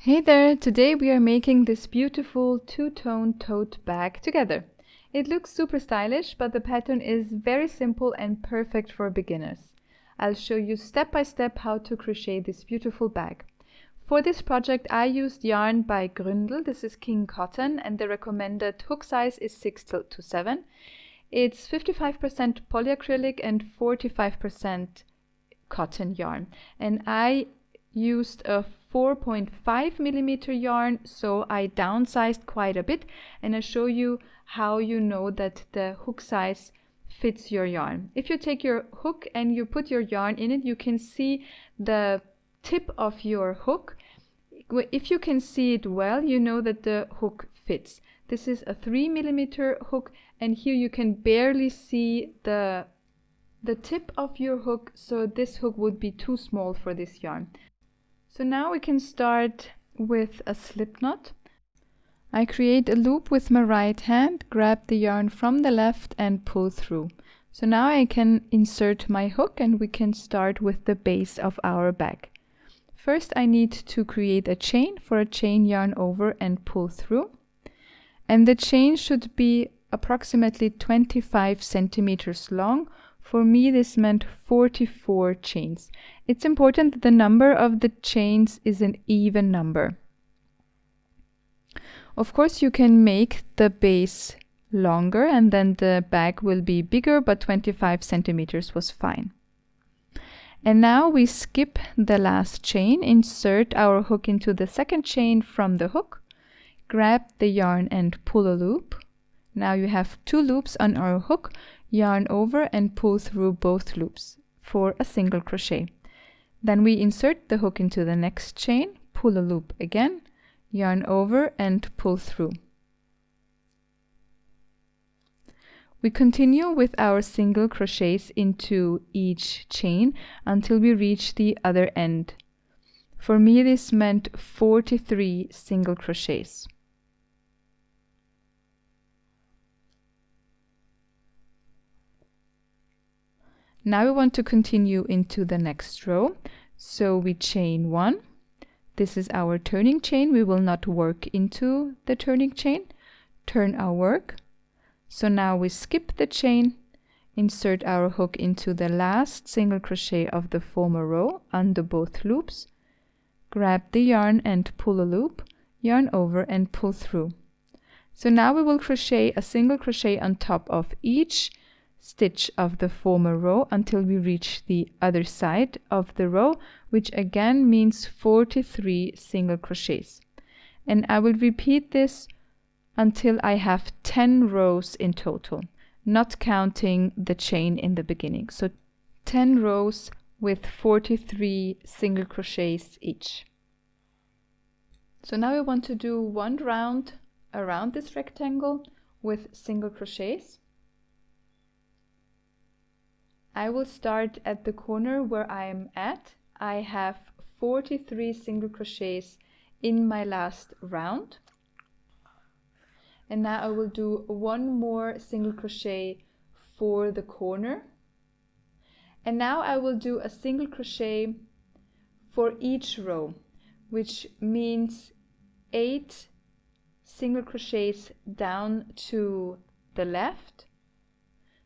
Hey there! Today we are making this beautiful two-tone tote bag together. It looks super stylish, but the pattern is very simple and perfect for beginners. I'll show you step by step how to crochet this beautiful bag. For this project I used yarn by Gründl. This is King Cotton and the recommended hook size is 6 to 7. It's 55% polyacrylic and 45% cotton yarn, and I used a 4.5 millimeter yarn, so I downsized quite a bit, and I show you how you know that the hook size fits your yarn. If you take your hook and you put your yarn in it, you can see the tip of your hook. If you can see it well, you know that the hook fits. This is a 3 millimeter hook, and here you can barely see the tip of your hook, so this hook would be too small for this yarn. So now we can start with a slip knot. I create a loop with my right hand, grab the yarn from the left and pull through. So now I can insert my hook and we can start with the base of our bag. First I need to create a chain. For a chain, yarn over and pull through. And the chain should be approximately 25 centimeters long. For me, this meant 44 chains. It's important that the number of the chains is an even number. Of course, you can make the base longer and then the bag will be bigger, but 25 centimeters was fine. And now we skip the last chain, insert our hook into the second chain from the hook, grab the yarn and pull a loop. Now you have 2 loops on our hook. Yarn over and pull through both loops for a single crochet. Then we insert the hook into the next chain, pull a loop again, yarn over and pull through. We continue with our single crochets into each chain until we reach the other end. For me, this meant 43 single crochets. Now we want to continue into the next row, so we chain 1. This is our turning chain. We will not work into the turning chain. Turn our work. So now we skip the chain, insert our hook into the last single crochet of the former row under both loops, grab the yarn and pull a loop, yarn over and pull through. So now we will crochet a single crochet on top of each stitch of the former row until we reach the other side of the row, which again means 43 single crochets. And I will repeat this until I have 10 rows in total, not counting the chain in the beginning. So 10 rows with 43 single crochets each. So now we want to do 1 round around this rectangle with single crochets. I will start at the corner where I am at. I have 43 single crochets in my last round. And now I will do 1 more single crochet for the corner. And now I will do a single crochet for each row, which means 8 single crochets down to the left.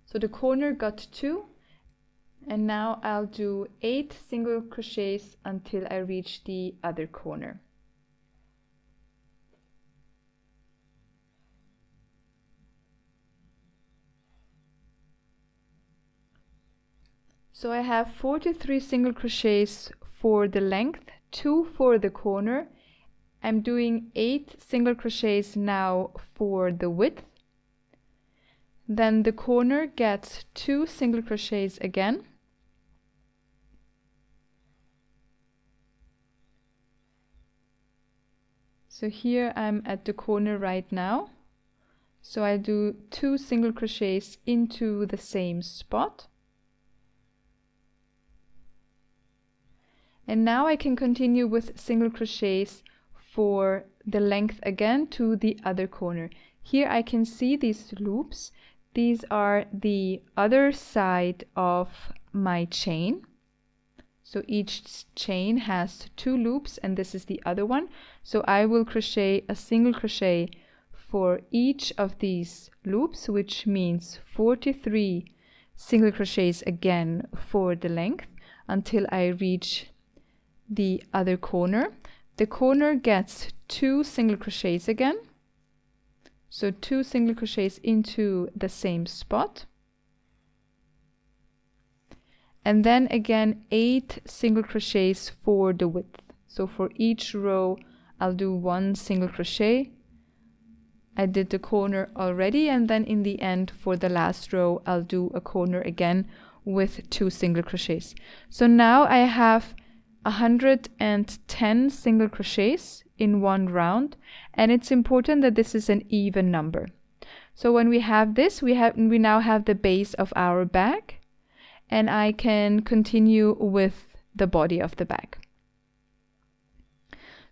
So the corner got 2. And now I'll do 8 single crochets until I reach the other corner. So I have 43 single crochets for the length, 2 for the corner. I'm doing 8 single crochets now for the width. Then the corner gets 2 single crochets again. So here I'm at the corner right now. So I do 2 single crochets into the same spot. And now I can continue with single crochets for the length again to the other corner. Here I can see these loops. These are the other side of my chain. So each chain has 2 loops, and this is the other one. So I will crochet a single crochet for each of these loops, which means 43 single crochets again for the length until I reach the other corner. The corner gets 2 single crochets again. So 2 single crochets into the same spot. And then again 8 single crochets for the width. So for each row I'll do 1 single crochet. I did the corner already, and then in the end for the last row I'll do a corner again with 2 single crochets. So now I have 110 single crochets in one round, and it's important that this is an even number. So when we have this, we now have the base of our bag, and I can continue with the body of the bag.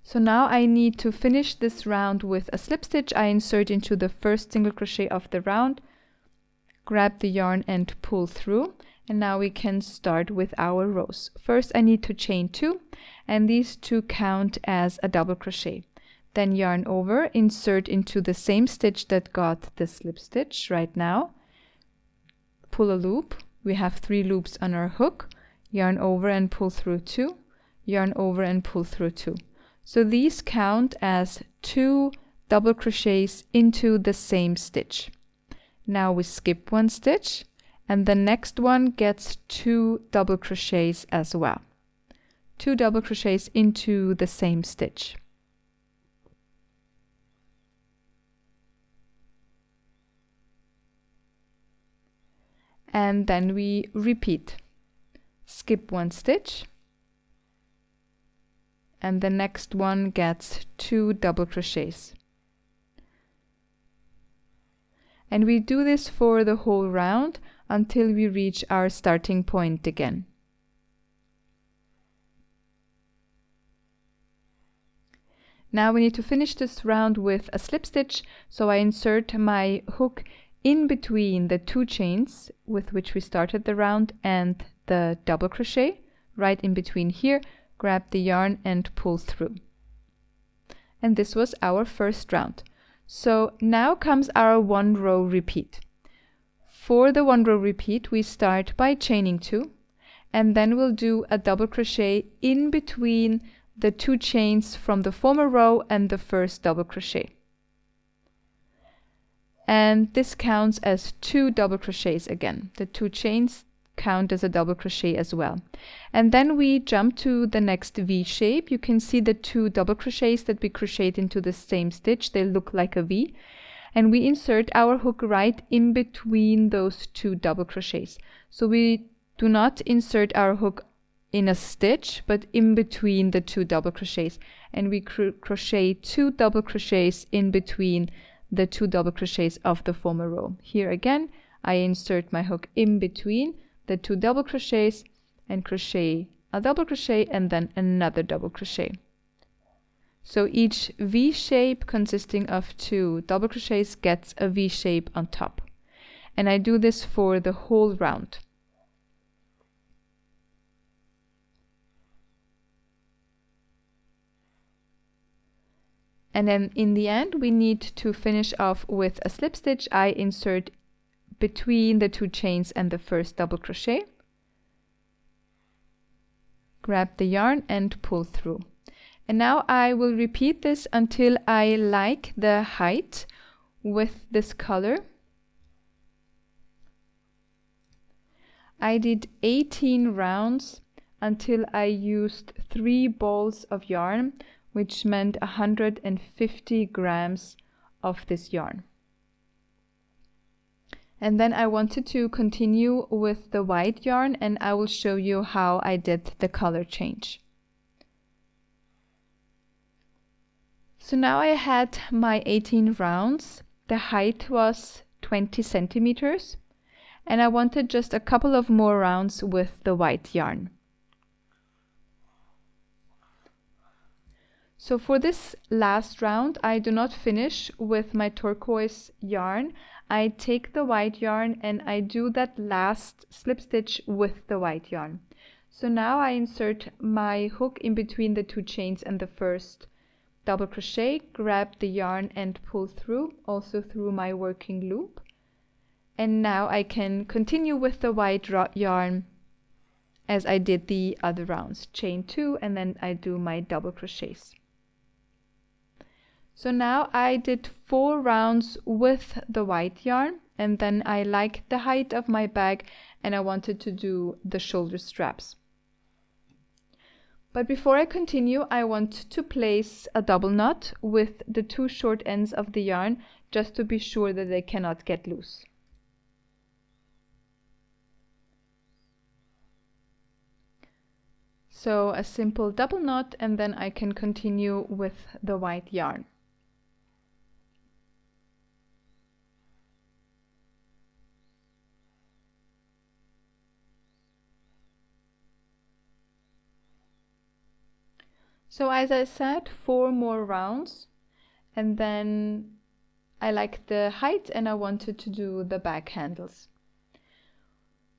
So now I need to finish this round with a slip stitch. I insert into the first single crochet of the round, grab the yarn and pull through, and now we can start with our rows. First I need to chain 2, and these 2 count as a double crochet. Then yarn over, insert into the same stitch that got the slip stitch right now, pull a loop. We have 3 loops on our hook, yarn over and pull through 2, yarn over and pull through 2. So these count as 2 double crochets into the same stitch. Now we skip 1 stitch, and the next one gets 2 double crochets as well. 2 double crochets into the same stitch. And then we repeat. Skip 1 stitch, and the next one gets 2 double crochets. And we do this for the whole round until we reach our starting point again. Now we need to finish this round with a slip stitch, so I insert my hook in between the 2 chains with which we started the round and the double crochet, right in between here, grab the yarn and pull through. And this was our first round. So now comes our 1 row repeat. For the 1 row repeat, we start by chaining 2, and then we'll do a double crochet in between the 2 chains from the former row and the first double crochet. And this counts as 2 double crochets again. The 2 chains count as a double crochet as well. And then we jump to the next V shape. You can see the 2 double crochets that we crocheted into the same stitch. They look like a V. And we insert our hook right in between those 2 double crochets. So we do not insert our hook in a stitch, but in between the 2 double crochets. And we crochet 2 double crochets in between the 2 double crochets of the former row. Here again, I insert my hook in between the 2 double crochets and crochet a double crochet and then another double crochet. So each V shape consisting of 2 double crochets gets a V shape on top. And I do this for the whole round. And then in the end, we need to finish off with a slip stitch. I insert between the 2 chains and the first double crochet, grab the yarn and pull through. And now I will repeat this until I like the height with this color. I did 18 rounds until I used 3 balls of yarn, which meant 150 grams of this yarn. And then I wanted to continue with the white yarn, and I will show you how I did the color change. So now I had my 18 rounds. The height was 20 centimeters, and I wanted just a couple of more rounds with the white yarn. So for this last round, I do not finish with my turquoise yarn. I take the white yarn and I do that last slip stitch with the white yarn. So now I insert my hook in between the 2 chains and the first double crochet, grab the yarn and pull through, also through my working loop. And now I can continue with the white yarn as I did the other rounds. Chain 2 and then I do my double crochets. So now I did 4 rounds with the white yarn, and then I liked the height of my bag and I wanted to do the shoulder straps. But before I continue, I want to place a double knot with the 2 short ends of the yarn, just to be sure that they cannot get loose. So a simple double knot, and then I can continue with the white yarn. So as I said, 4 more rounds, and then I like the height and I wanted to do the back handles.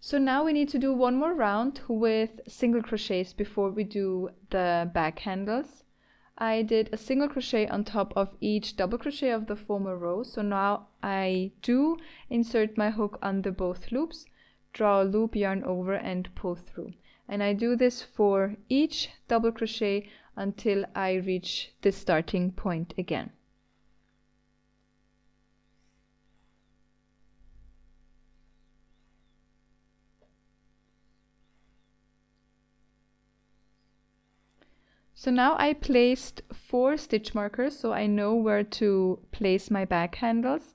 So now we need to do 1 more round with single crochets before we do the back handles. I did a single crochet on top of each double crochet of the former row. So now I do insert my hook under both loops, draw a loop, yarn over and pull through. And I do this for each double crochet until I reach the starting point again. So now I placed 4 stitch markers, so I know where to place my back handles.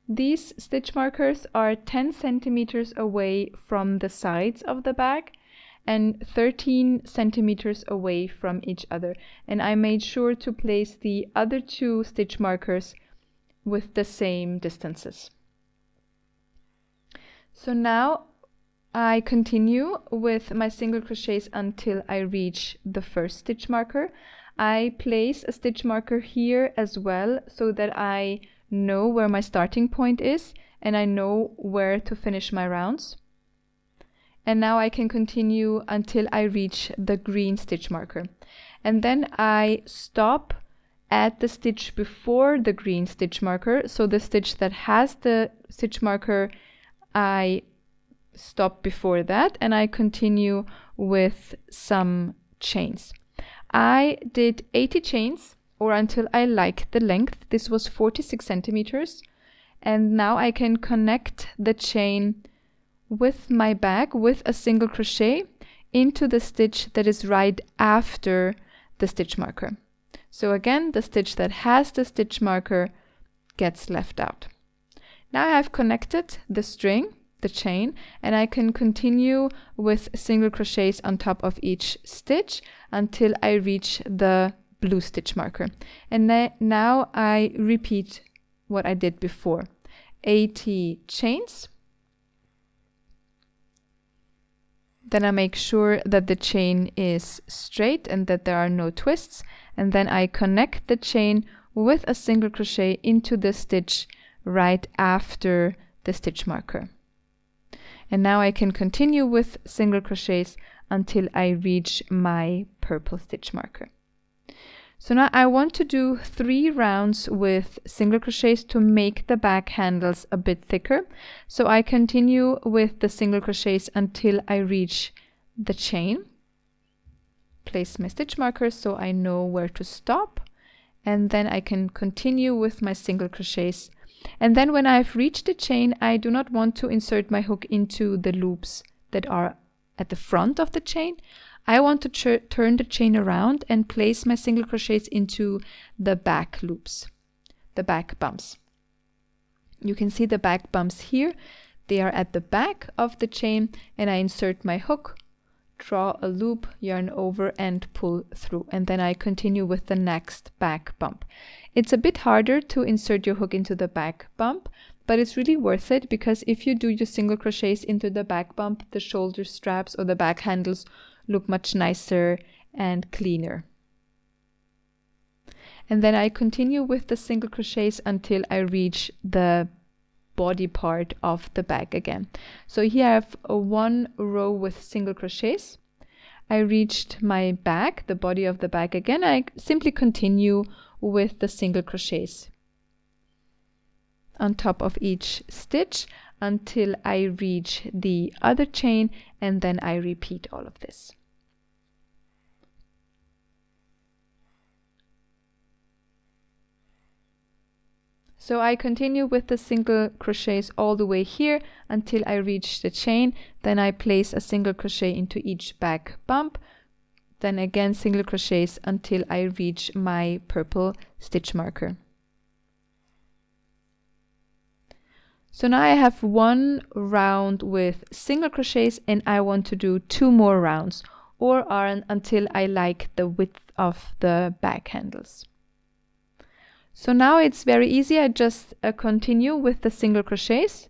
These stitch markers are 10 centimeters away from the sides of the bag and 13 centimeters away from each other. And I made sure to place the other 2 stitch markers with the same distances. So now I continue with my single crochets until I reach the first stitch marker. I place a stitch marker here as well so that I know where my starting point is and I know where to finish my rounds. And now I can continue until I reach the green stitch marker. And then I stop at the stitch before the green stitch marker. So the stitch that has the stitch marker, I stop before that and I continue with some chains. I did 80 chains, or until I like the length. This was 46 centimeters. And now I can connect the chain with my bag with a single crochet into the stitch that is right after the stitch marker. So again, the stitch that has the stitch marker gets left out. Now I have connected the string, the chain, and I can continue with single crochets on top of each stitch until I reach the blue stitch marker. And now I repeat what I did before. 80 chains. Then I make sure that the chain is straight and that there are no twists, and then I connect the chain with a single crochet into the stitch right after the stitch marker. And now I can continue with single crochets until I reach my purple stitch marker. So now I want to do 3 rounds with single crochets to make the back handles a bit thicker. So I continue with the single crochets until I reach the chain. Place my stitch markers so I know where to stop. And then I can continue with my single crochets. And then when I've reached the chain, I do not want to insert my hook into the loops that are at the front of the chain. I want to turn the chain around and place my single crochets into the back loops, the back bumps. You can see the back bumps here. They are at the back of the chain, and I insert my hook, draw a loop, yarn over and pull through, and then I continue with the next back bump. It's a bit harder to insert your hook into the back bump, but it's really worth it, because if you do your single crochets into the back bump, the shoulder straps or the back handles look much nicer and cleaner. And then I continue with the single crochets until I reach the body part of the bag again. So here I have 1 row with single crochets. I reached my bag, the body of the bag again, I simply continue with the single crochets on top of each stitch until I reach the other chain, and then I repeat all of this. So I continue with the single crochets all the way here until I reach the chain. Then I place a single crochet into each back bump. Then again single crochets until I reach my purple stitch marker. So now I have one round with single crochets and I want to do 2 more rounds, or until I like the width of the bag handles. So now it's very easy. I just continue with the single crochets,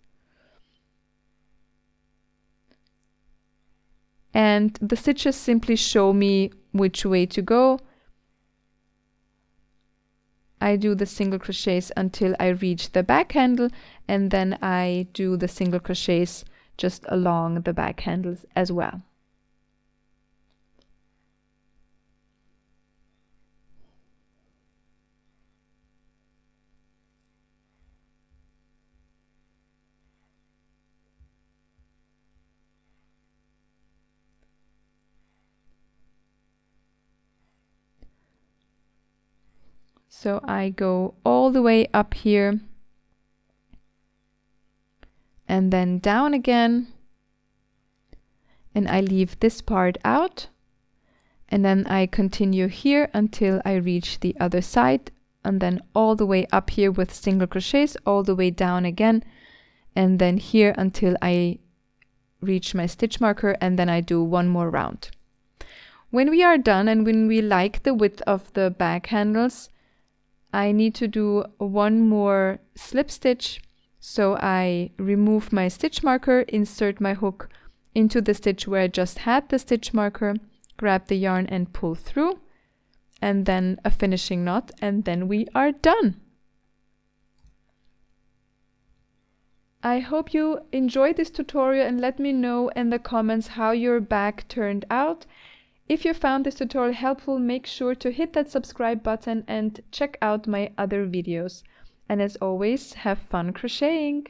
and the stitches simply show me which way to go. I do the single crochets until I reach the back handle, and then I do the single crochets just along the back handles as well. So I go all the way up here and then down again, and I leave this part out, and then I continue here until I reach the other side, and then all the way up here with single crochets, all the way down again, and then here until I reach my stitch marker, and then I do 1 more round. When we are done and when we like the width of the bag handles, I need to do 1 more slip stitch. So I remove my stitch marker, insert my hook into the stitch where I just had the stitch marker, grab the yarn and pull through, and then a finishing knot, and then we are done. I hope you enjoyed this tutorial, and let me know in the comments how your bag turned out. If you found this tutorial helpful, make sure to hit that subscribe button and check out my other videos. And as always, have fun crocheting!